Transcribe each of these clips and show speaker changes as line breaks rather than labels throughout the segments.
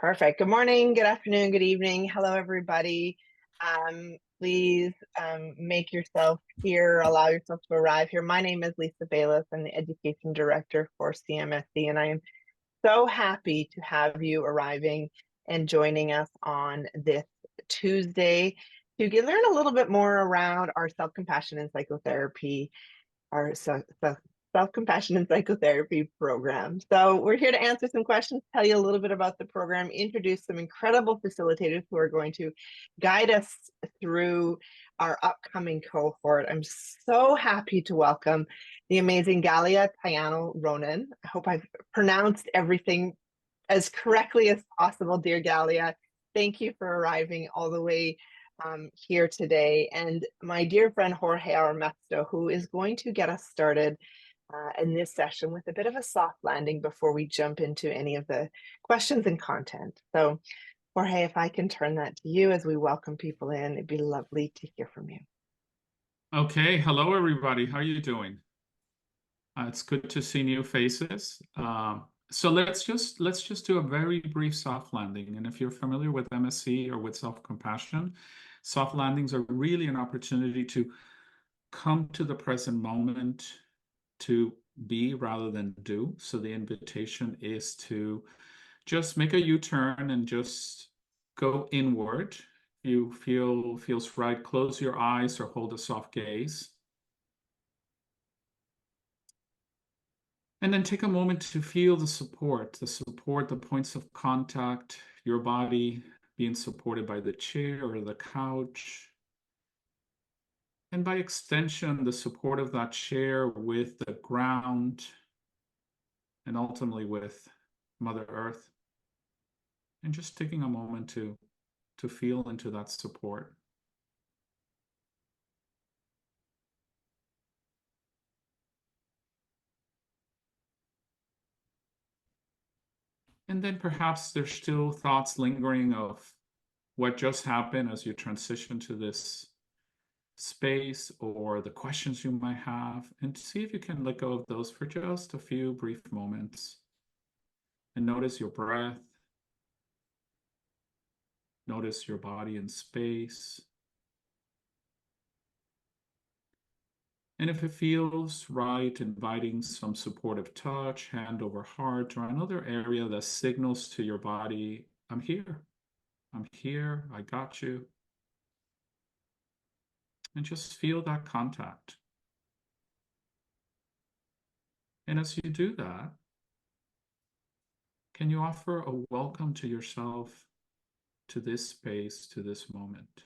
Perfect. Good morning, good afternoon, good evening. Hello, everybody. Please make yourself here, allow yourself to arrive here. My name is Lisa Bayless. I'm the Education Director for CMSC, and I am so happy to have you arriving and joining us on this Tuesday to learn a little bit more around our self-compassion and psychotherapy, our self-compassion and psychotherapy program. So we're here to answer some questions, tell you a little bit about the program, introduce some incredible facilitators who are going to guide us through our upcoming cohort. I'm so happy to welcome the amazing Galia, Tyano, Ronen. I hope I've pronounced everything as correctly as possible, dear Galia. Thank you for arriving all the way here today. And my dear friend Jorge Armesto, who is going to get us started in this session with a bit of a soft landing before we jump into any of the questions and content. So Jorge, if I can turn that to you as we welcome people in, it'd be lovely to hear from you.
Okay, hello everybody. How are you doing? It's good to see new faces. So let's just do a very brief soft landing. And if you're familiar with MSC or with self-compassion, soft landings are really an opportunity to come to the present moment, to be rather than do. So the invitation is to just make a U-turn and just go inward. You feels right, close your eyes or hold a soft gaze. And then take a moment to feel the support, the points of contact, your body being supported by the chair or the couch. And by extension, the support of that chair with the ground and ultimately with Mother Earth. And just taking a moment to feel into that support. And then perhaps there's still thoughts lingering of what just happened as you transition to this space or the questions you might have, and see if you can let go of those for just a few brief moments. And notice your breath. Notice your body in space. And if it feels right, inviting some supportive touch, hand over heart, or another area that signals to your body, I'm here. I'm here. I got you. And just feel that contact. And as you do that, can you offer a welcome to yourself, to this space, to this moment?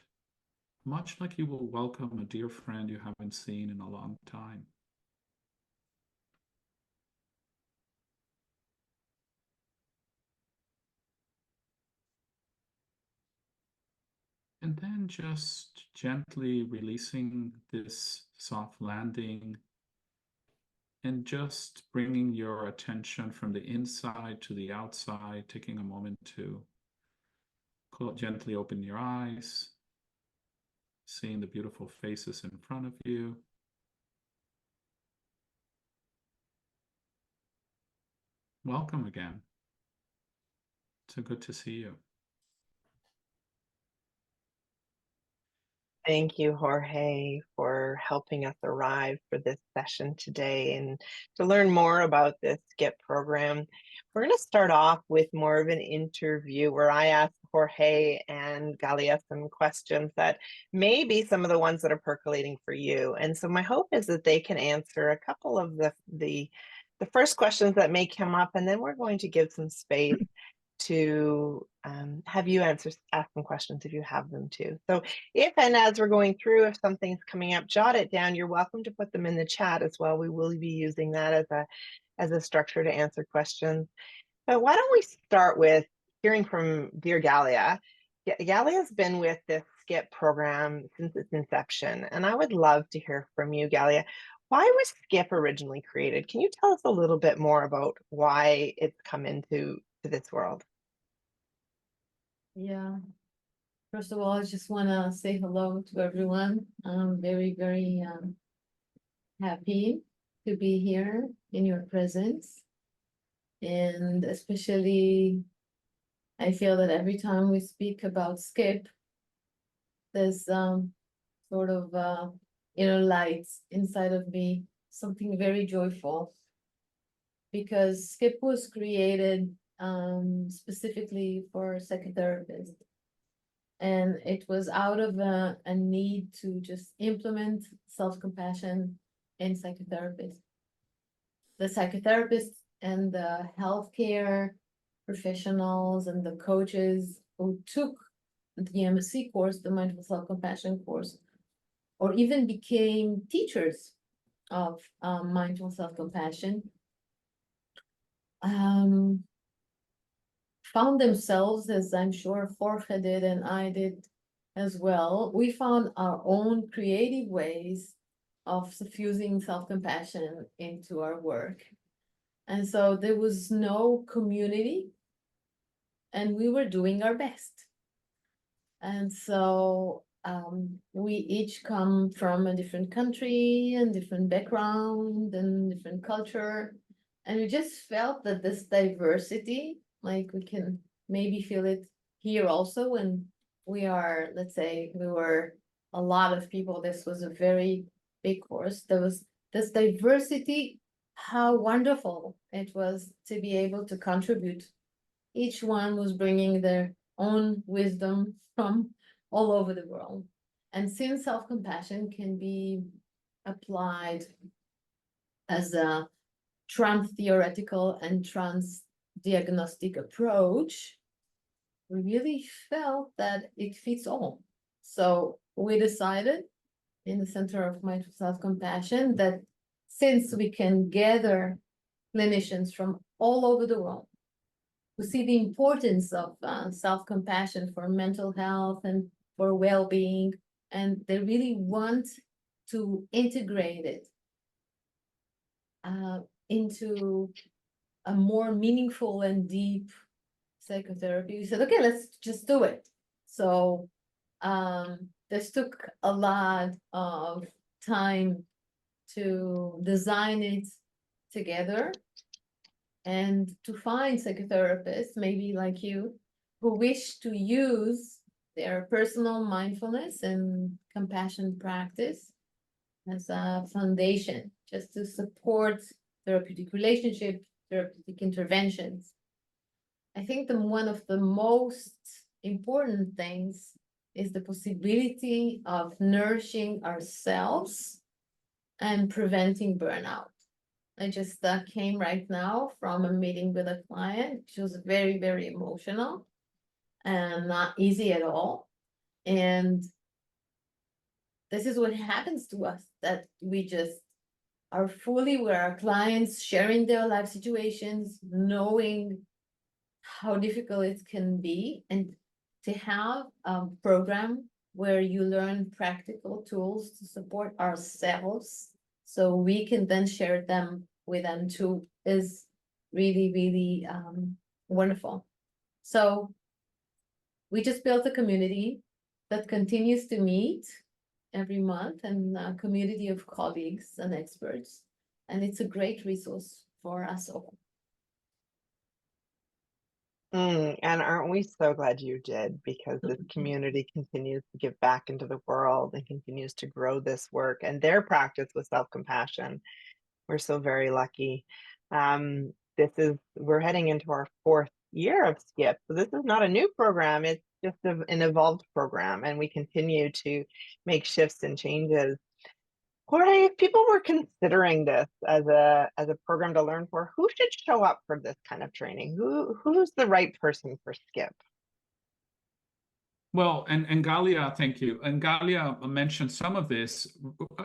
Much like you will welcome a dear friend you haven't seen in a long time. And then just gently releasing this soft landing and just bringing your attention from the inside to the outside, taking a moment to gently open your eyes, seeing the beautiful faces in front of you. Welcome again. So good to see you.
Thank you, Jorge, for helping us arrive for this session today. And to learn more about this SCIP program, we're going to start off with more of an interview where I ask Jorge and Galia some questions that may be some of the ones that are percolating for you. And so my hope is that they can answer a couple of the first questions that may come up, and then we're going to give some space to have you ask some questions if you have them too. So if and as we're going through, if something's coming up, jot it down. You're welcome to put them in the chat as well. We will be using that as a structure to answer questions. But why don't we start with hearing from dear Galia. Galia's been with this SCIP program since its inception, and I would love to hear from you, Galia. Why was SCIP originally created? Can you tell us a little bit more about why it's come into this world?
Yeah. First of all, I just want to say hello to everyone. I'm very, very happy to be here in your presence, and especially I feel that every time we speak about SCIP, there's sort of lights inside of me, something very joyful. Because SCIP was created specifically for psychotherapists. And it was out of a need to just implement self-compassion in psychotherapists. The psychotherapists and the healthcare professionals and the coaches who took the MSc course, the Mindful Self-Compassion course, or even became teachers of mindful self-compassion, found themselves, as I'm sure Jorge did and I did as well, we found our own creative ways of suffusing self-compassion into our work. And so there was no community, and we were doing our best. And so we each come from a different country and different background and different culture. And we just felt that this diversity, like we can maybe feel it here also when we are, let's say, we were a lot of people. This was a very big course. There was this diversity, how wonderful it was to be able to contribute. Each one was bringing their own wisdom from all over the world. And since self-compassion can be applied as a trans-theoretical and trans-diagnostic approach, we really felt that it fits all. So we decided in the Center of Mindful Self-Compassion that since we can gather clinicians from all over the world who see the importance of self-compassion for mental health and for well-being, and they really want to integrate it into a more meaningful and deep psychotherapy, we said, okay, let's just do it. So this took a lot of time to design it together and to find psychotherapists, maybe like you, who wish to use their personal mindfulness and compassion practice as a foundation, just to support therapeutic relationship, therapeutic interventions. I think one of the most important things is the possibility of nourishing ourselves and preventing burnout. I just came right now from a meeting with a client. She was very, very emotional and not easy at all. And this is what happens to us, that we just are fully with our clients, sharing their life situations, knowing how difficult it can be, and to have a program where you learn practical tools to support ourselves so we can then share them with them too is really, really wonderful. So we just built a community that continues to meet every month, and a community of colleagues and experts. And it's a great resource for us all.
And aren't we so glad you did, because this community continues to give back into the world and continues to grow this work and their practice with self-compassion. We're so very lucky. We're heading into our 4th year of SCIP. So this is not a new program, it's just an evolved program, and we continue to make shifts and changes. Jorge, if people were considering this as a program to learn for, who should show up for this kind of training? Who's the right person for SCIP?
Well, and Galia, thank you. And Galia mentioned some of this.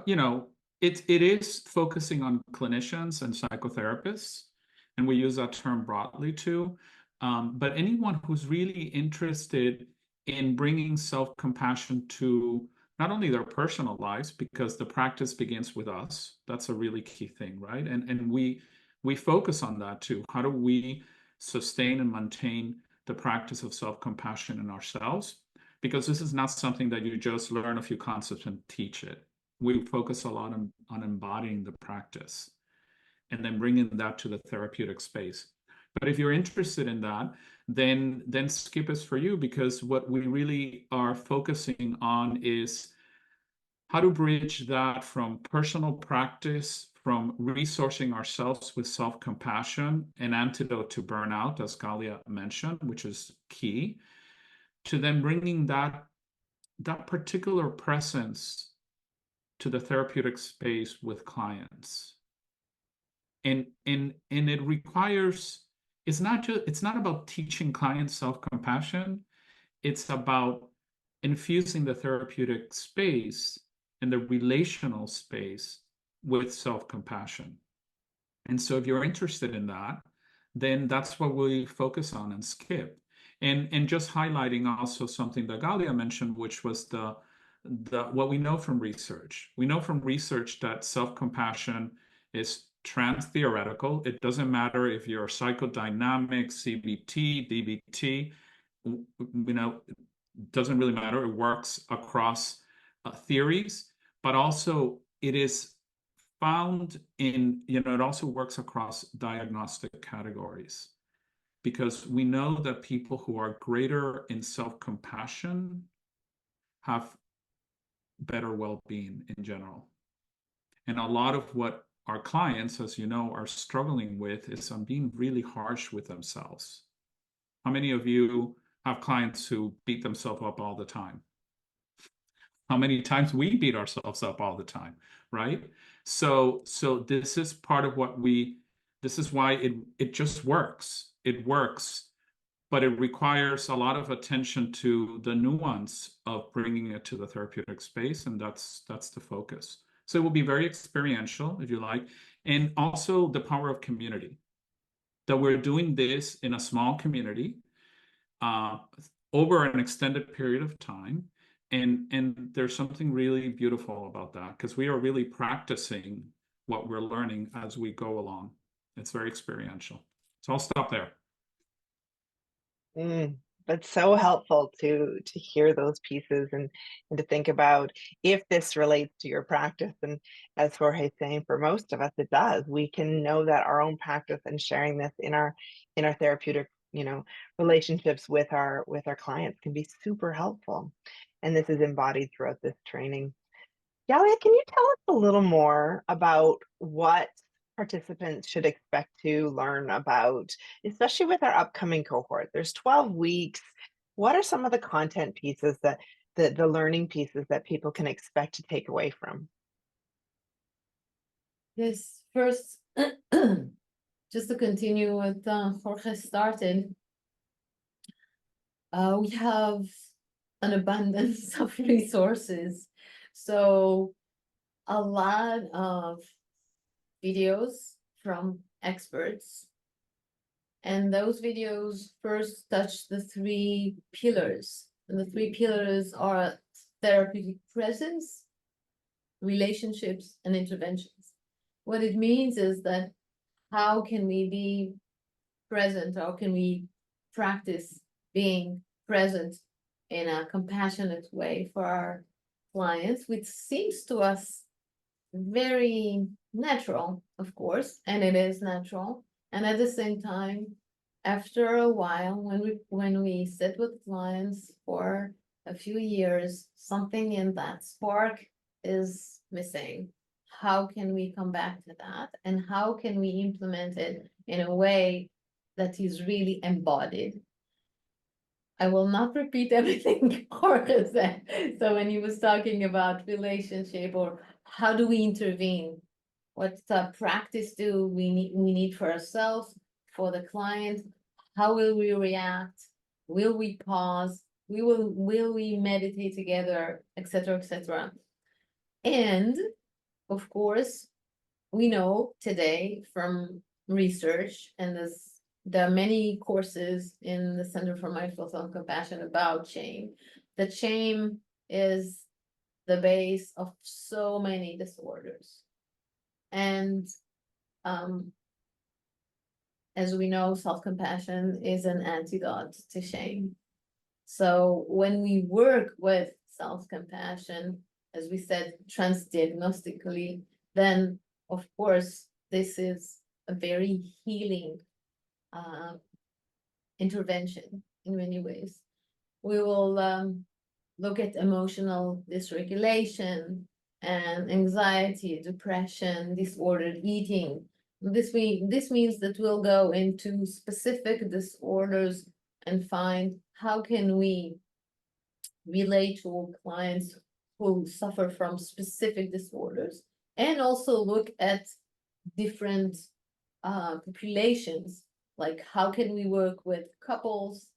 You know, it is focusing on clinicians and psychotherapists, and we use that term broadly too. But anyone who's really interested in bringing self-compassion to not only their personal lives, because the practice begins with us. That's a really key thing, right? And we focus on that too. How do we sustain and maintain the practice of self-compassion in ourselves? Because this is not something that you just learn a few concepts and teach it. We focus a lot on embodying the practice and then bringing that to the therapeutic space. But if you're interested in that, then SCIP is for you, because what we really are focusing on is how to bridge that from personal practice, from resourcing ourselves with self-compassion, an antidote to burnout, as Galia mentioned, which is key, to then bringing that particular presence to the therapeutic space with clients. And it requires, it's not about teaching clients self-compassion, it's about infusing the therapeutic space and the relational space with self-compassion. And so if you're interested in that, then that's what we focus on in SCIP. And just highlighting also something that Galia mentioned, which was the what we know from research. We know from research that self-compassion is trans-theoretical. It doesn't matter if you're psychodynamic, CBT, DBT, doesn't really matter. It works across theories, but also it is found in, it also works across diagnostic categories, because we know that people who are greater in self-compassion have better well-being in general. And a lot of what our clients, as you know, are struggling with is on being really harsh with themselves. How many of you have clients who beat themselves up all the time? How many times we beat ourselves up all the time, right? So this is part of what this is why it just works. It works, but it requires a lot of attention to the nuance of bringing it to the therapeutic space, and that's the focus. So it will be very experiential, if you like, and also the power of community. That we're doing this in a small community over an extended period of time, and there's something really beautiful about that, because we are really practicing what we're learning as we go along. It's very experiential. So I'll stop there.
That's so helpful to hear those pieces and to think about if this relates to your practice. And as Jorge's saying, for most of us, it does. We can know that our own practice and sharing this in our therapeutic, relationships with our clients can be super helpful. And this is embodied throughout this training. Galia, can you tell us a little more about what participants should expect to learn about, especially with our upcoming cohort? There's 12 weeks. What are some of the content pieces that the learning pieces that people can expect to take away from?
Yes, first, just to continue what Jorge started, we have an abundance of resources. So a lot of videos from experts. And those videos first touch the 3 pillars. And the 3 pillars are therapeutic presence, relationships, and interventions. What it means is that how can we be present? How can we practice being present in a compassionate way for our clients, which seems to us very natural, of course, and it is natural. And at the same time, after a while, when we sit with clients for a few years, something in that spark is missing. How can we come back to that? And how can we implement it in a way that is really embodied? I will not repeat everything Jorge said. So when he was talking about relationship or how do we intervene, what practice do we need for ourselves, for the client? How will we react? Will we pause? Will we meditate together, etc., etc. And of course, we know today from research, and there are many courses in the Center for Mindful Self-Compassion about shame, that shame is the base of so many disorders. And as we know, self-compassion is an antidote to shame. So when we work with self-compassion, as we said, transdiagnostically, then of course, this is a very healing intervention in many ways. We will look at emotional dysregulation and anxiety, depression, disordered eating. This means that we'll go into specific disorders and find how can we relate to clients who suffer from specific disorders, and also look at different populations, like how can we work with couples,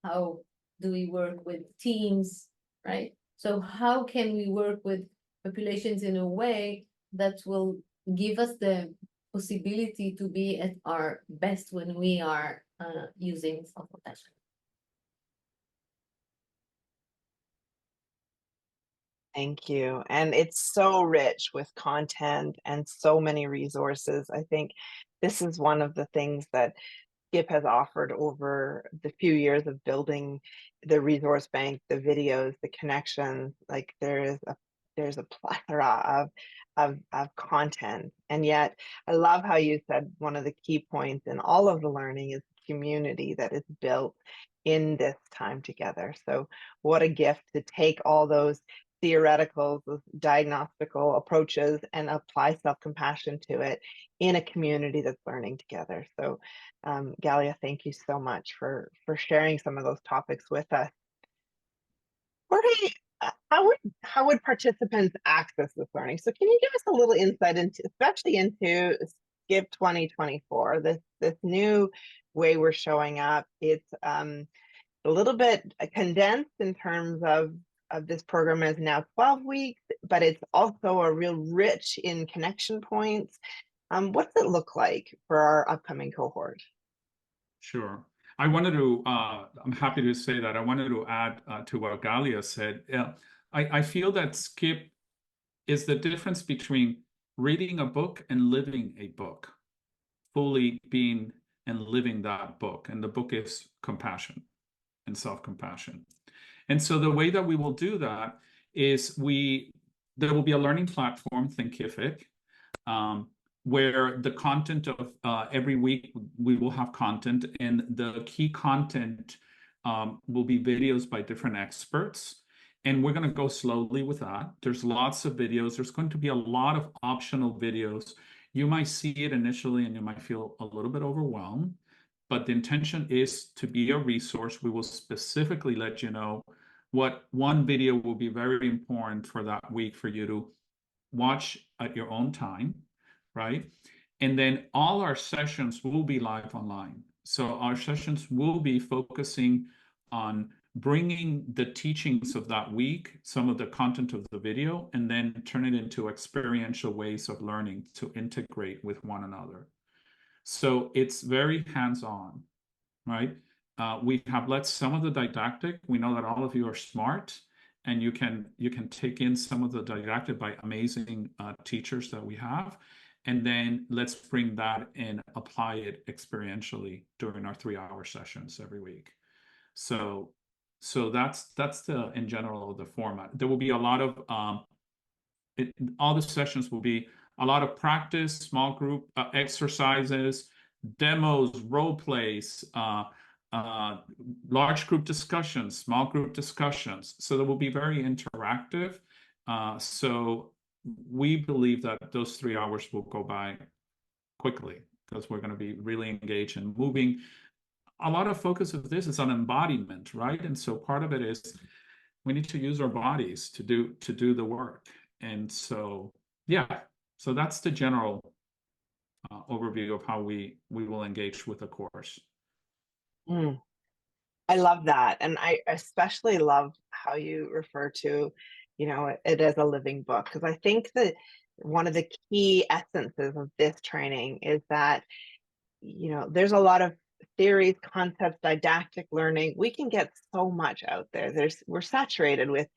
how do we work with teams, right? So how can we work with populations in a way that will give us the possibility to be at our best when we are using self-compassion.
Thank you. And it's so rich with content and so many resources. I think this is one of the things that SCIP has offered over the few years of building the resource bank, the videos, the connections. Like there's a plethora of content. And yet I love how you said one of the key points in all of the learning is community that is built in this time together. So what a gift to take all those theoretical, those diagnostical approaches and apply self-compassion to it in a community that's learning together. So Galia, thank you so much for sharing some of those topics with us. Jorge, how would participants access this learning? So can you give us a little insight into, especially into SCIP 2024, this new way we're showing up? It's a little bit condensed in terms of this program is now 12 weeks, but it's also a real rich in connection points. What's it look like for our upcoming cohort?
Sure. I wanted to, I'm happy to say that I wanted to add to what Galia said. I feel that SCIP is the difference between reading a book and living a book, fully being and living that book. And the book is compassion and self-compassion. And so the way that we will do that is there will be a learning platform, Thinkific, where the content of every week we will have content, and the key content will be videos by different experts. And we're going to go slowly with that. There's lots of videos. There's going to be a lot of optional videos. You might see it initially and you might feel a little bit overwhelmed, but the intention is to be a resource. We will specifically let you know what one video will be very important for that week for you to watch at your own time, right? And then all our sessions will be live online. So our sessions will be focusing on bringing the teachings of that week, some of the content of the video, and then turn it into experiential ways of learning to integrate with one another. So it's very hands-on, right? We have let some of the didactic. We know that all of you are smart, and you can take in some of the didactic by amazing teachers that we have, and then let's bring that and apply it experientially during our 3-hour sessions every week. So that's the in general the format. There will be a lot of all the sessions will be a lot of practice, small group exercises, demos, role plays, large group discussions, small group discussions. So that will be very interactive. So we believe that those 3 hours will go by quickly because we're going to be really engaged and moving. A lot of focus of this is on embodiment, right? And so part of it is we need to use our bodies to do the work. And so, yeah, so that's the general overview of how we will engage with the course.
I love that. And I especially love how you refer to, it as a living book, because I think that one of the key essences of this training is that, there's a lot of theories, concepts, didactic learning. We can get so much out there. We're saturated with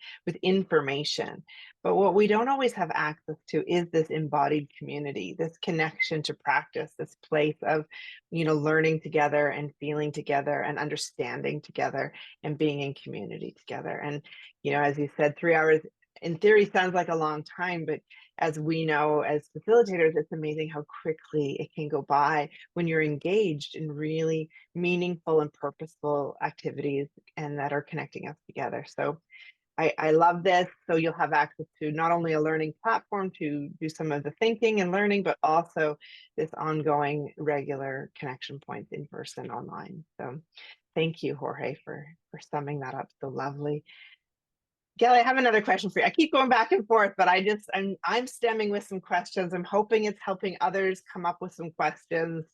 information, but what we don't always have access to is this embodied community, this connection to practice, this place of, learning together and feeling together and understanding together and being in community together. And, as you said, 3 hours in theory sounds like a long time, but as we know as facilitators, it's amazing how quickly it can go by when you're engaged in really meaningful and purposeful activities and that are connecting us together. So I love this. So you'll have access to not only a learning platform to do some of the thinking and learning, but also this ongoing regular connection points in person, online. So thank you, Jorge, for summing that up so lovely. Galia, I have another question for you. I keep going back and forth, but I'm stemming with some questions. I'm hoping it's helping others come up with some questions.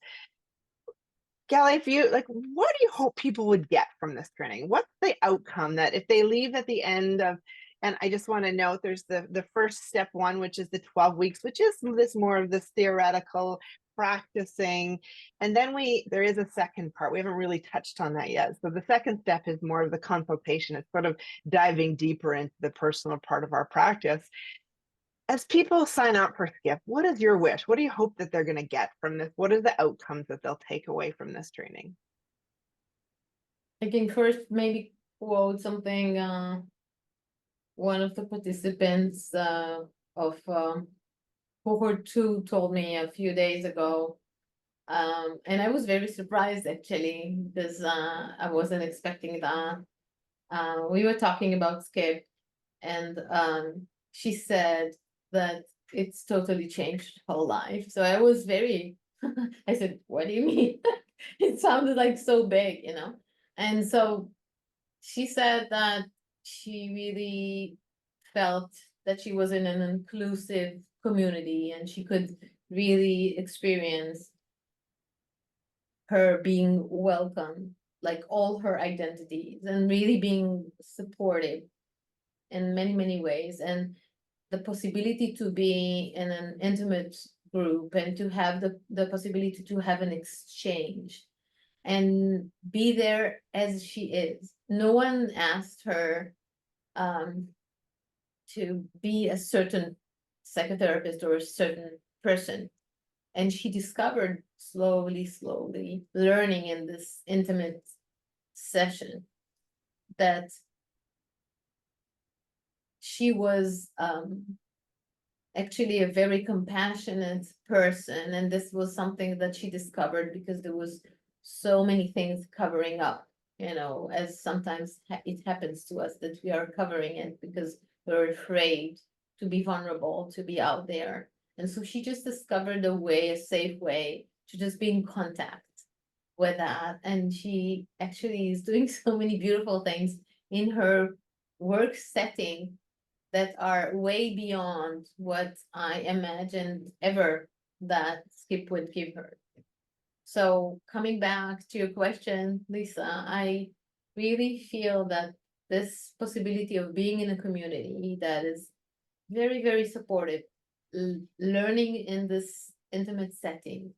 Galia, if you like, what do you hope people would get from this training? What's the outcome that if they leave at the end of, and I just want to note there's the first step one, which is the 12 weeks, which is this more of this theoretical practicing. And then there is a second part. We haven't really touched on that yet. So the second step is more of the consultation. It's sort of diving deeper into the personal part of our practice. As people sign up for SCIP, what is your wish? What do you hope that they're going to get from this? What are the outcomes that they'll take away from this training?
I can first maybe quote something one of the participants of cohort 2 told me a few days ago. And I was very surprised actually, because I wasn't expecting that. We were talking about SCIP, and she said that it's totally changed her life. So I was very, I said, what do you mean? It sounded like so big, you know? And so she said that she really felt that she was in an inclusive community and she could really experience her being welcome, like all her identities, and really being supported in many, many ways. And the possibility to be in an intimate group and to have the possibility to have an exchange and be there as she is. No one asked her to be a certain psychotherapist or a certain person. And she discovered slowly, learning in this intimate session that she was actually a very compassionate person. And this was something that she discovered because there was so many things covering up, you know, as sometimes it happens to us that we are covering it because we're afraid to be vulnerable, to be out there. And so she just discovered a safe way to just be in contact with that. And she actually is doing so many beautiful things in her work setting that are way beyond what I imagined ever that SCIP would give her. So coming back to your question, Lisa, I really feel that this possibility of being in a community that is very, very supportive, learning in this intimate setting,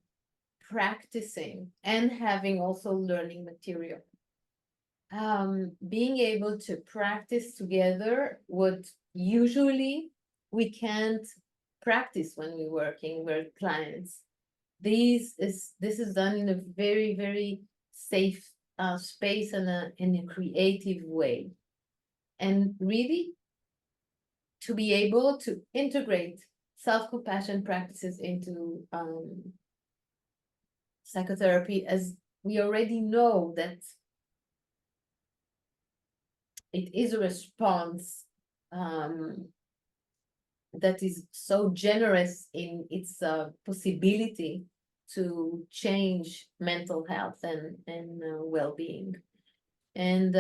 practicing, and having also learning material. Being able to practice together what usually we can't practice when we're working with clients. This is done in a very, very safe space and in a creative way. And really to be able to integrate self-compassion practices into psychotherapy, as we already know that it is a response that is so generous in its possibility to change mental health and well-being. And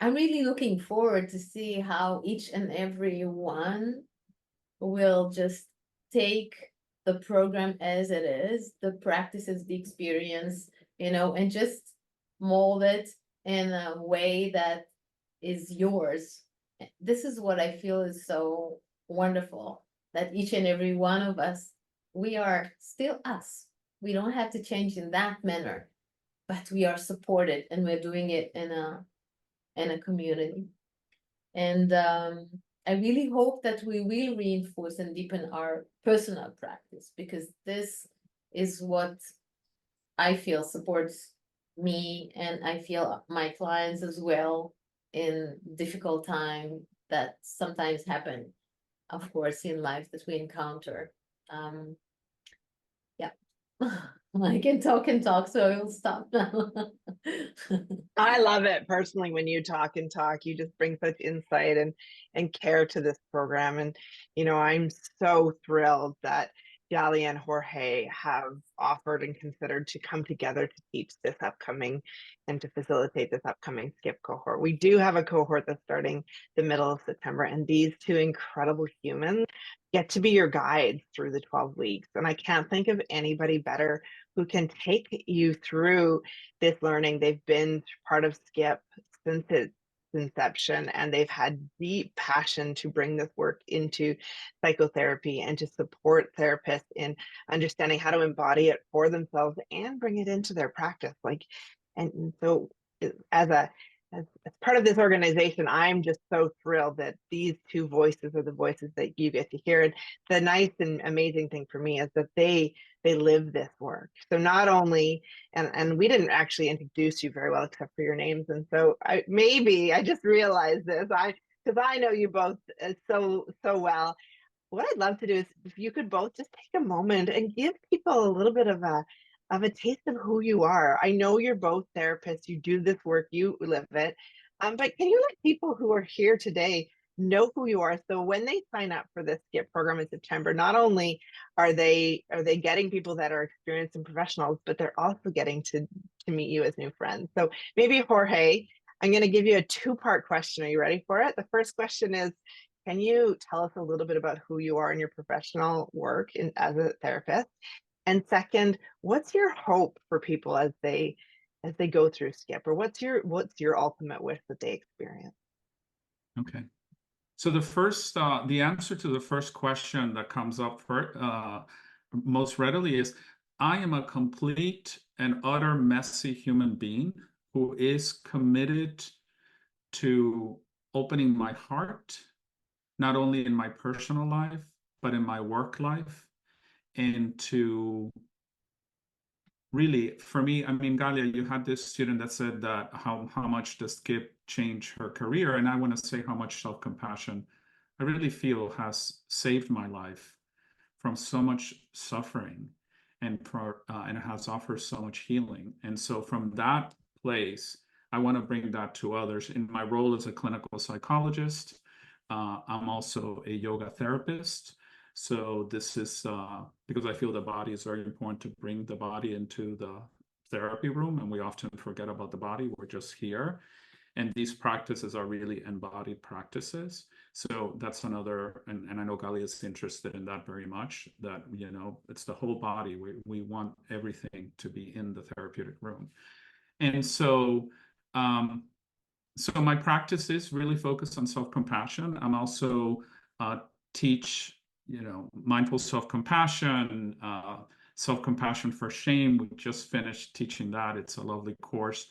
I'm really looking forward to see how each and every one will just take the program as it is, the practices, the experience, you know, and just mold it in a way that is yours. This is what I feel is so wonderful, that each and every one of us, we are still us. We don't have to change in that manner, but we are supported and we're doing it in a community. And I really hope that we will reinforce and deepen our personal practice, because this is what I feel supports me, and I feel my clients as well in difficult time that sometimes happen, of course, in life that we encounter. Yeah. I can talk, so I will stop now.
I love it personally when you talk and talk. You just bring such insight and care to this program. And I'm so thrilled that Galia and Jorge have offered and considered to come together to teach this upcoming and to facilitate this upcoming SCIP cohort. We do have a cohort that's starting the middle of September, and these two incredible humans get to be your guides through the 12 weeks. And I can't think of anybody better who can take you through this learning. They've been part of SCIP since its inception, and they've had deep passion to bring this work into psychotherapy and to support therapists in understanding how to embody it for themselves and bring it into their practice. And so as part of this organization, I'm just so thrilled that these two voices are the voices that you get to hear. And the nice and amazing thing for me is that they live this work. So not only, and we didn't actually introduce you very well except for your names. And so I just realized this, because I know you both so well. What I'd love to do is if you could both just take a moment and give people a little bit of a taste of who you are. I know you're both therapists, you do this work, you live it. But can you let people who are here today know who you are? So when they sign up for this SCIP program in September, not only are they getting people that are experienced and professionals, but they're also getting to meet you as new friends. So maybe Jorge, I'm going to give you a two-part question. Are you ready for it? The first question is, can you tell us a little bit about who you are in your professional work as a therapist? And second, what's your hope for people as they go through SCIP, or what's your ultimate wish that they experience?
Okay. So the answer to the first question that comes up most readily is, I am a complete and utter messy human being who is committed to opening my heart, not only in my personal life, but in my work life, and to really, for me, I mean, Galia, you had this student that said that how much does SCIP change her career? And I want to say how much self-compassion I really feel has saved my life from so much suffering, and it has offered so much healing. And so from that place, I want to bring that to others. In my role as a clinical psychologist, I'm also a yoga therapist. So this is because I feel the body is very important to bring the body into the therapy room, and we often forget about the body. We're just here. And these practices are really embodied practices. So that's another, and I know Galia is interested in that very much, that, it's the whole body. We want everything to be in the therapeutic room. And so, so my practice is really focused on self-compassion. I'm also teach, mindful self-compassion, self-compassion for shame. We just finished teaching that. It's a lovely course.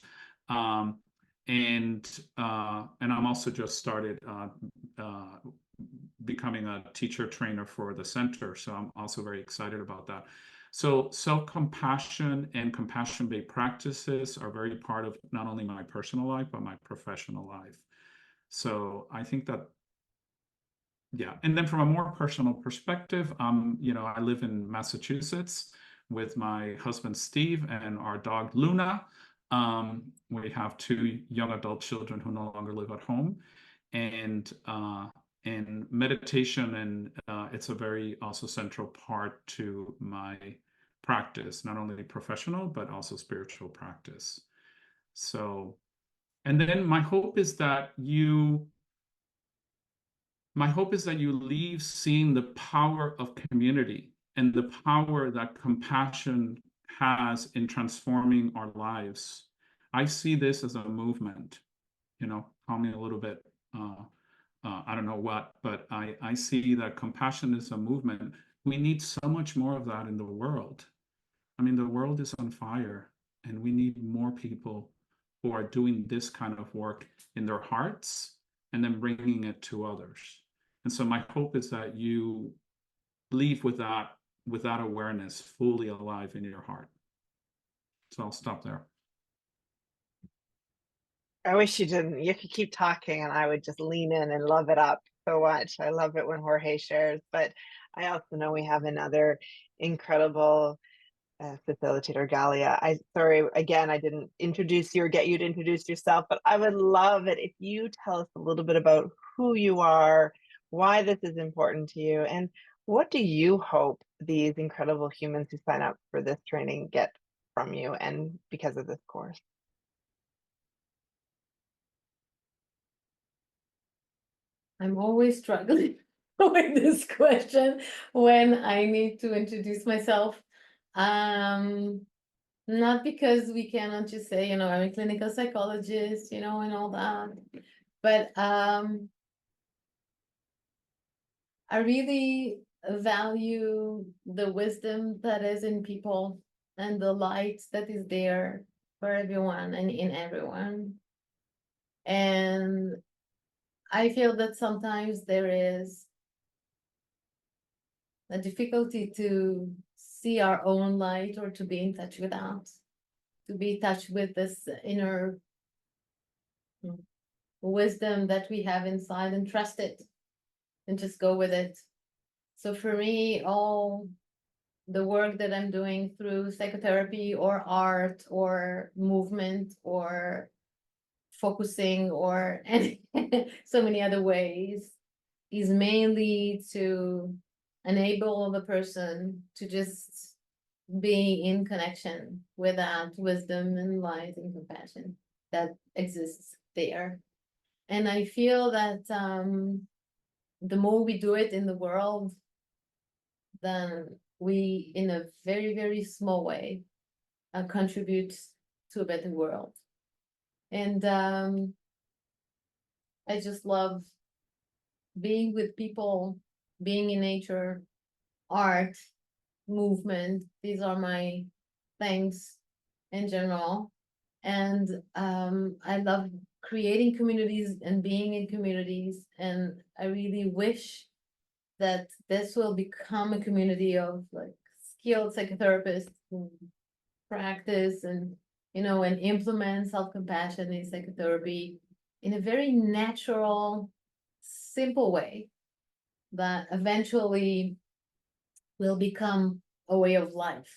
And I'm also just started becoming a teacher trainer for the center. So I'm also very excited about that. So self-compassion and compassion-based practices are very part of not only my personal life, but my professional life. So I think that, yeah. And then from a more personal perspective, I live in Massachusetts with my husband, Steve, and our dog, Luna. We have 2 young adult children who no longer live at home, and meditation, and it's a very also central part to my practice, not only professional, but also spiritual practice. So, and then my hope is that you leave seeing the power of community and the power that compassion has in transforming our lives. I see this as a movement, call me a little bit, I don't know what, but I see that compassion is a movement. We need so much more of that in the world. I mean, the world is on fire, and we need more people who are doing this kind of work in their hearts and then bringing it to others. And so my hope is that you leave with that awareness fully alive in your heart. So I'll stop there.
I wish you didn't. You could keep talking and I would just lean in and love it up so much. I love it when Jorge shares, but I also know we have another incredible facilitator, Galia. Sorry again, I didn't introduce you or get you to introduce yourself, but I would love it if you tell us a little bit about who you are, why this is important to you, and what do you hope these incredible humans who sign up for this training get from you and because of this course.
I'm always struggling with this question when I need to introduce myself. Not because we cannot just say, I'm a clinical psychologist, and all that, but I really value the wisdom that is in people and the light that is there for everyone and in everyone. And I feel that sometimes there is a difficulty to see our own light or to be in touch with that, to be in touch with this inner wisdom that we have inside and trust it and just go with it. So for me, all the work that I'm doing through psychotherapy or art or movement or focusing or any, so many other ways is mainly to enable the person to just be in connection with that wisdom and light and compassion that exists there. And I feel that the more we do it in the world, then we, in a very, very small way, contribute to a better world. And I just love being with people, being in nature, art, movement. These are my things in general. And I love creating communities and being in communities. And I really wish that this will become a community of like skilled psychotherapists who practice and and implement self-compassion in psychotherapy in a very natural, simple way that eventually will become a way of life.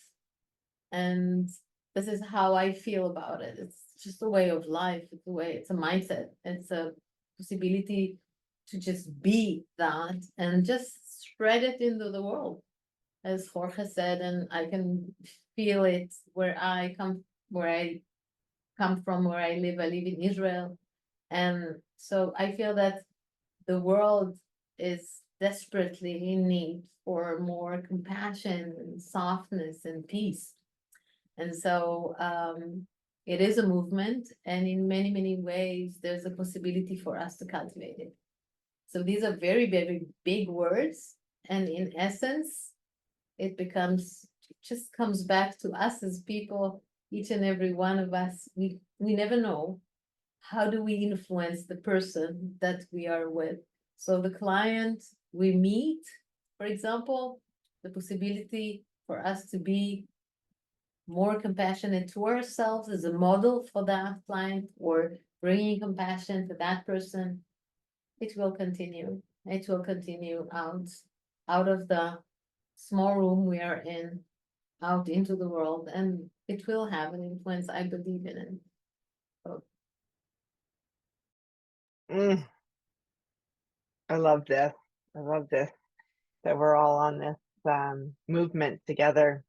And this is how I feel about it. It's just a way of life. It's a mindset. It's a possibility to just be that and just spread it into the world, as Jorge said, and I can feel it where I come from, where I live. I live in Israel. And so I feel that the world is desperately in need for more compassion and softness and peace. And so it is a movement, and in many, many ways, there's a possibility for us to cultivate it. So these are very, very big words. And in essence, it just comes back to us as people, each and every one of us. We never know, how do we influence the person that we are with? So the client we meet, for example, the possibility for us to be more compassionate to ourselves as a model for that client, or bringing compassion to that person, it will continue. It will continue out of the small room we are in, out into the world, and it will have an influence. I believe in it. So.
I love this. That we're all on this movement together.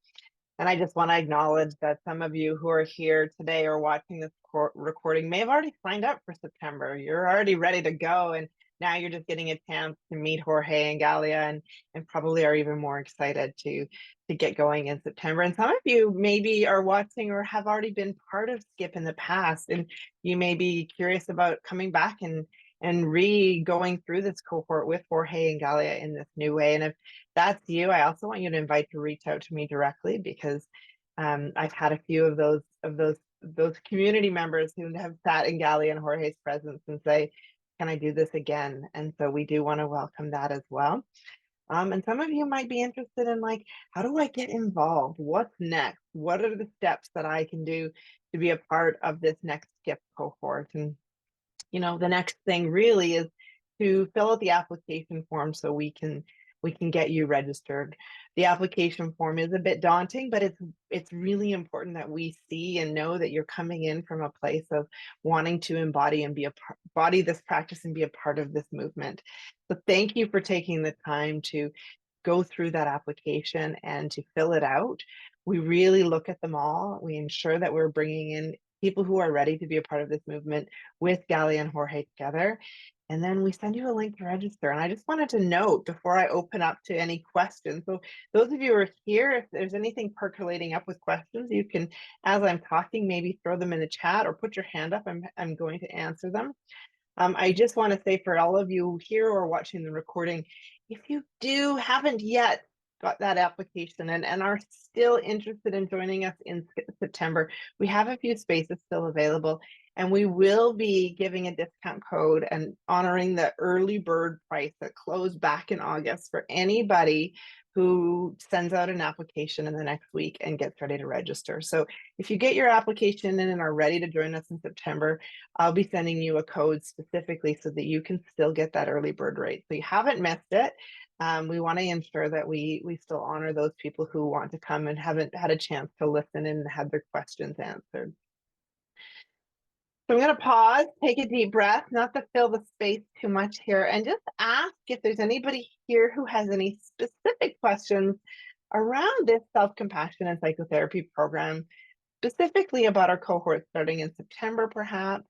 And I just want to acknowledge that some of you who are here today or watching this recording may have already signed up for September. You're already ready to go. And now you're just getting a chance to meet Jorge and Galia and probably are even more excited to get going in September. And some of you maybe are watching or have already been part of SCIP in the past, and you may be curious about coming back and going through this cohort with Jorge and Galia in this new way. And if that's you, I also want you to invite to reach out to me directly, because I've had a few of those community members who have sat in Galia and Jorge's presence and say, can I do this again? And so we do want to welcome that as well. And some of you might be interested in, like, how do I get involved? What's next? What are the steps that I can do to be a part of this next SCIP cohort? And the next thing really is to fill out the application form so we can get you registered. The application form is a bit daunting, but it's really important that we see and know that you're coming in from a place of wanting to embody and embody this practice and be a part of this movement. So thank you for taking the time to go through that application and to fill it out. We really look at them all. We ensure that we're bringing in people who are ready to be a part of this movement with Galia and Jorge together. And then we send you a link to register. And I just wanted to note before I open up to any questions. So those of you who are here, if there's anything percolating up with questions, you can, as I'm talking, maybe throw them in the chat or put your hand up. I'm going to answer them. I just want to say for all of you here or watching the recording, if you haven't yet got that application and are still interested in joining us in September, we have a few spaces still available, and we will be giving a discount code and honoring the early bird price that closed back in August for anybody who sends out an application in the next week and gets ready to register. So if you get your application in and are ready to join us in September, I'll be sending you a code specifically so that you can still get that early bird rate. So you haven't missed it. We want to ensure that we still honor those people who want to come and haven't had a chance to listen and have their questions answered. So I'm going to pause, take a deep breath, not to fill the space too much here, and just ask if there's anybody here who has any specific questions around this self-compassion and psychotherapy program, specifically about our cohort starting in September, perhaps.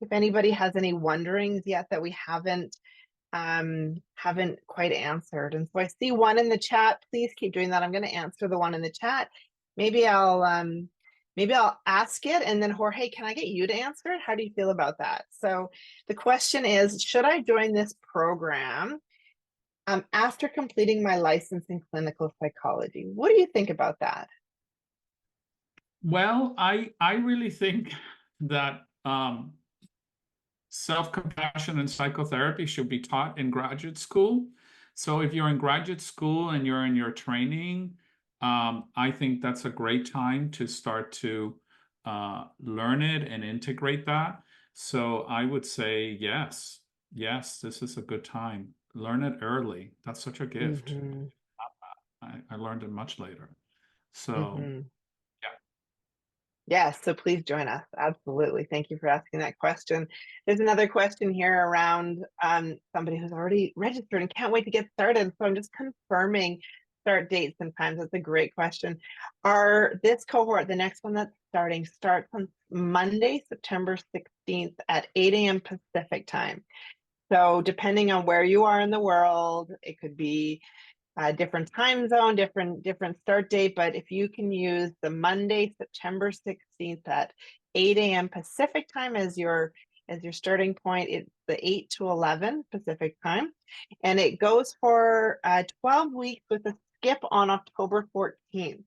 If anybody has any wonderings yet that we haven't quite answered. And so I see one in the chat. Please keep doing that. I'm going to answer the one in the chat. Maybe I'll ask it, and then Jorge, can I get you to answer it? How do you feel about that? So the question is, should I join this program after completing my license in clinical psychology? What do you think about that?
Well, I really think that self-compassion and psychotherapy should be taught in graduate school. So if you're in graduate school and you're in your training, I think that's a great time to start to learn it and integrate that. So I would say yes, this is a good time. Learn it early. That's such a gift.
Mm-hmm.
I learned it much later. So
mm-hmm. Yes, so please join us. Absolutely. Thank you for asking that question. There's another question here around somebody who's already registered and can't wait to get started. So I'm just confirming start dates and times. That's a great question. This cohort, the next one that's starting, starts on Monday, September 16th at 8 a.m. Pacific time. So depending on where you are in the world, it could be different time zone, different start date, but if you can use the Monday, September 16th at 8 a.m. Pacific time as your starting point, it's the 8 to 11 Pacific time, and it goes for 12 weeks with a skip on October 14th.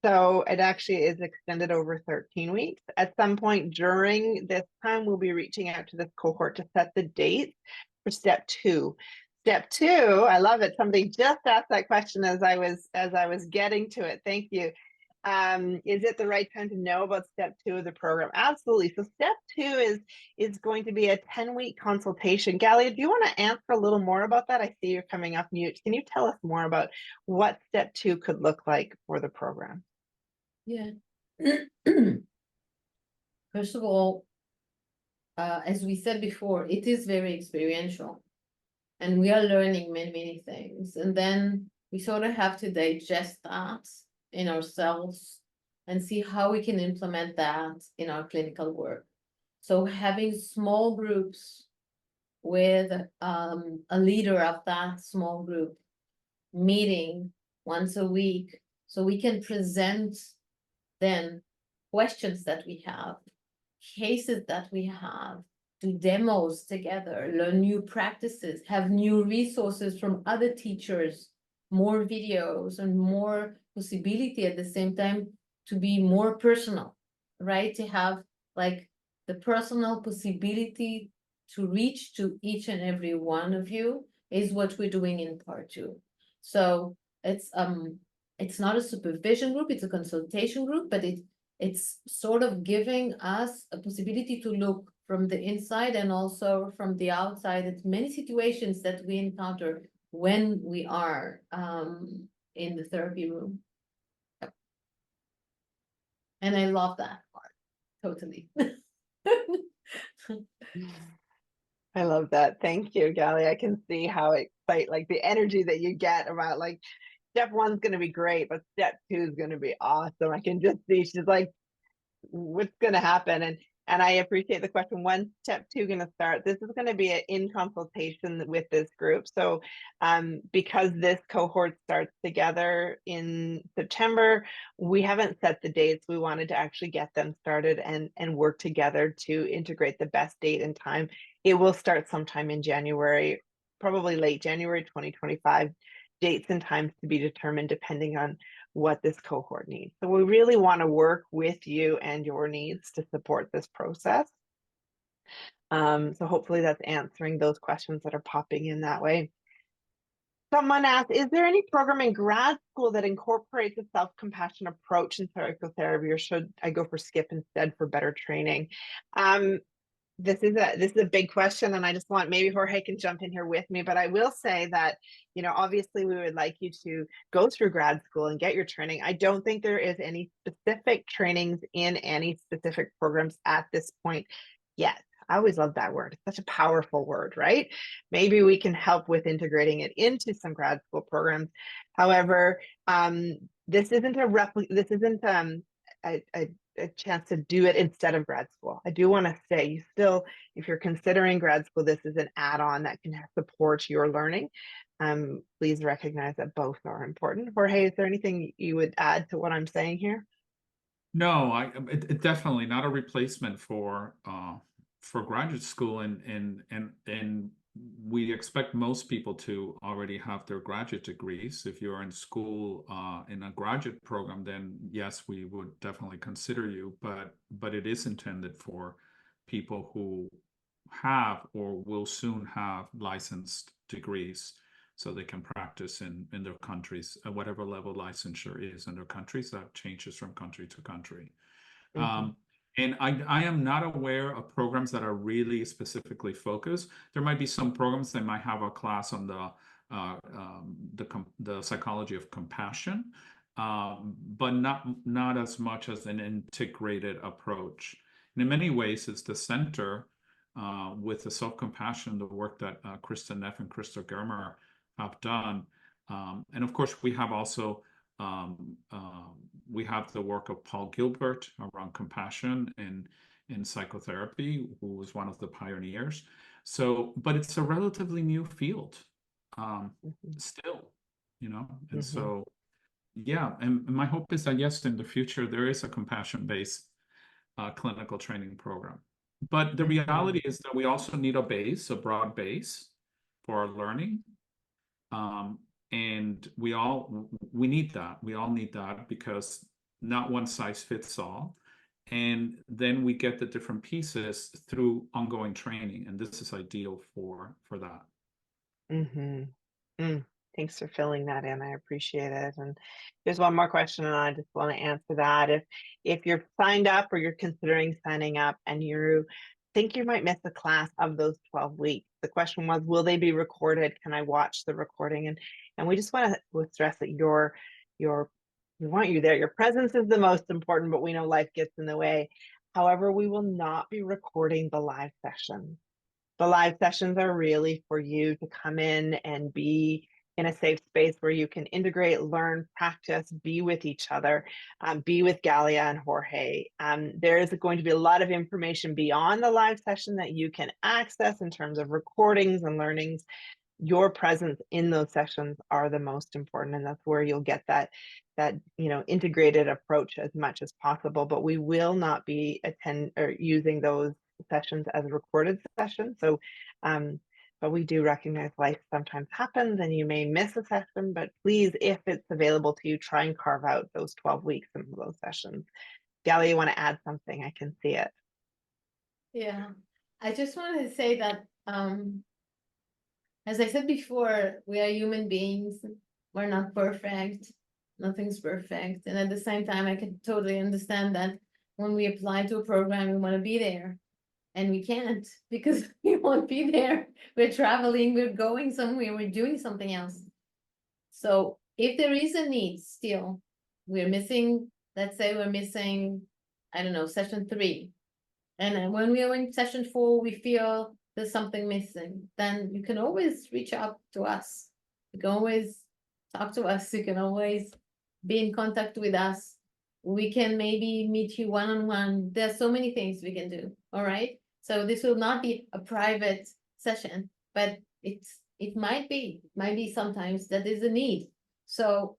So it actually is extended over 13 weeks. At some point during this time, we'll be reaching out to this cohort to set the dates for step 2. Step 2, I love it. Somebody just asked that question as I was getting to it. Thank you. Is it the right time to know about step 2 of the program? Absolutely. So step 2 is going to be a 10-week consultation. Galia, do you want to answer a little more about that? I see you're coming off mute. Can you tell us more about what step 2 could look like for the program?
Yeah. First of all, as we said before, it is very experiential. And we are learning many things. And then we sort of have to digest that in ourselves and see how we can implement that in our clinical work. So having small groups with a leader of that small group meeting once a week, so we can present then questions that we have, cases that we have, do demos together, learn new practices, have new resources from other teachers, more videos and more possibility at the same time to be more personal, right? To have like the personal possibility to reach to each and every one of you is what we're doing in part 2. So it's not a supervision group, it's a consultation group, but it's sort of giving us a possibility to look from the inside and also from the outside. It's many situations that we encounter when we are in the therapy room. Yep. And I love that part, totally.
I love that. Thank you, Galia. I can see how excited, like the energy that you get about like step 1's going to be great, but step 2 is going to be awesome. I can just see she's like, what's going to happen? And I appreciate the question. When's step 2 going to start? This is going to be in consultation with this group. So because this cohort starts together in September, we haven't set the dates. We wanted to actually get them started and work together to integrate the best date and time. It will start sometime in January, probably late January 2025. Dates and times to be determined depending on what this cohort needs. So we really want to work with you and your needs to support this process. So hopefully that's answering those questions that are popping in that way. Someone asked, is there any program in grad school that incorporates a self-compassion approach in psychotherapy, or should I go for SCIP instead for better training? This is a big question, and I just want, maybe Jorge can jump in here with me, but I will say that, you know, obviously we would like you to go through grad school and get your training. I don't think there is any specific trainings in any specific programs at this point yet. I always love that word. It's such a powerful word, right? Maybe we can help with integrating it into some grad school programs. However, this isn't a chance to do it instead of grad school. I do want to say, you still, if you're considering grad school, this is an add-on that can support your learning. Please recognize that both are important. Jorge, is there anything you would add to what I'm saying here?
No, it definitely not a replacement for graduate school, and we expect most people to already have their graduate degrees. If you're in school in a graduate program, then yes, we would definitely consider you, but it is intended for people who have or will soon have licensed degrees, so they can practice in their countries at whatever level licensure is in their countries. That changes from country to country.
Mm-hmm.
And I am not aware of programs that are really specifically focused. There might be some programs that might have a class on the psychology of compassion, but not as much as an integrated approach. And in many ways, it's the center with the self-compassion, the work that Krista Neff and Krista Germer have done. And of course, we have also we have the work of Paul Gilbert around compassion in psychotherapy, who was one of the pioneers. So, but it's a relatively new field still, you know, and so, yeah. And my hope is that, yes, in the future, there is a compassion-based clinical training program. But the reality is that we also need a broad base for our learning. And we need that. We all need that, because not one size fits all. And then we get the different pieces through ongoing training. And this is ideal for that.
Thanks for filling that in. I appreciate it. And there's one more question, and I just want to answer that. If you're signed up or you're considering signing up and you think you might miss a class of those 12 weeks, the question was, will they be recorded? Can I watch the recording? And we just want to stress that we want you there. Your presence is the most important, but we know life gets in the way. However, we will not be recording the live sessions. The live sessions are really for you to come in and be in a safe space where you can integrate, learn, practice, be with each other, be with Galia and Jorge. There is going to be a lot of information beyond the live session that you can access in terms of recordings and learnings. Your presence in those sessions are the most important, and that's where you'll get that integrated approach as much as possible. But we will not be using those sessions as recorded sessions. So but we do recognize life sometimes happens and you may miss a session, but please, if it's available to you, try and carve out those 12 weeks in those sessions. Galia, you want to add something? I can see it.
Yeah, I just wanted to say that as I said before, we are human beings. We're not perfect. Nothing's perfect. And at the same time, I can totally understand that when we apply to a program, we want to be there. and we can't because we won't be there. We're traveling, we're going somewhere, we're doing something else. So if there is a need still, we're missing, let's say we're missing, I don't know, session 3. And then when we are in session 4, we feel there's something missing, then you can always reach out to us. You can always talk to us. You can always be in contact with us. We can maybe meet you one-on-one. There's so many things we can do. All right. So this will not be a private session, but it might be sometimes that is a need. So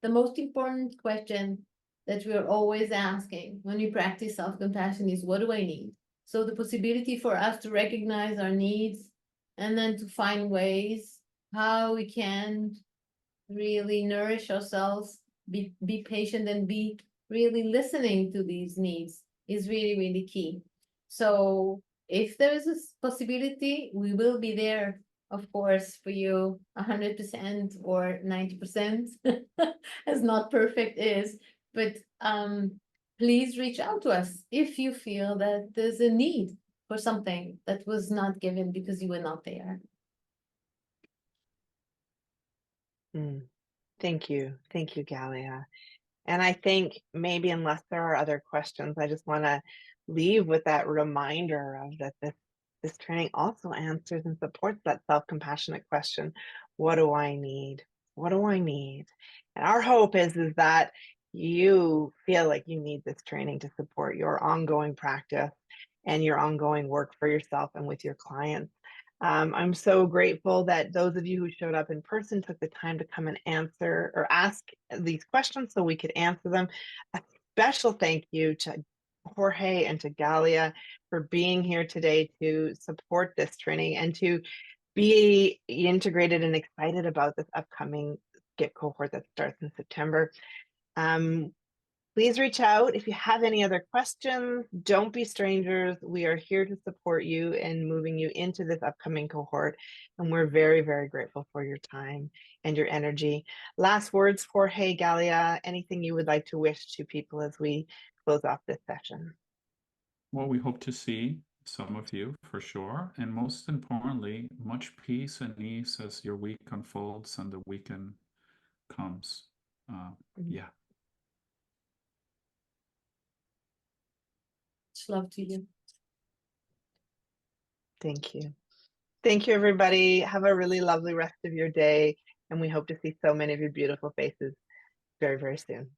the most important question that we're always asking when we practice self-compassion is, what do I need? So the possibility for us to recognize our needs and then to find ways how we can really nourish ourselves, be patient, and be really listening to these needs is really, really key. So if there is a possibility, we will be there, of course, for you 100% or 90%, as not perfect is, but please reach out to us if you feel that there's a need for something that was not given because you were not there.
Thank you, Galia. And I think maybe unless there are other questions, I just want to leave with that reminder of that this training also answers and supports that self-compassionate question. What do I need? What do I need? And our hope is that you feel like you need this training to support your ongoing practice and your ongoing work for yourself and with your clients. I'm so grateful that those of you who showed up in person took the time to come and answer or ask these questions so we could answer them. A special thank you to Jorge and to Galia for being here today to support this training and to be integrated and excited about this upcoming SCIP cohort that starts in September. Please reach out if you have any other questions. Don't be strangers. We are here to support you in moving you into this upcoming cohort. And we're very, very grateful for your time and your energy. Last words, Jorge, Galia, anything you would like to wish to people as we close off this session?
Well, we hope to see some of you for sure. And most importantly, much peace and ease as your week unfolds and the weekend comes. Yeah.
Much love to you.
Thank you. Thank you, everybody. Have a really lovely rest of your day. And we hope to see so many of your beautiful faces very, very soon.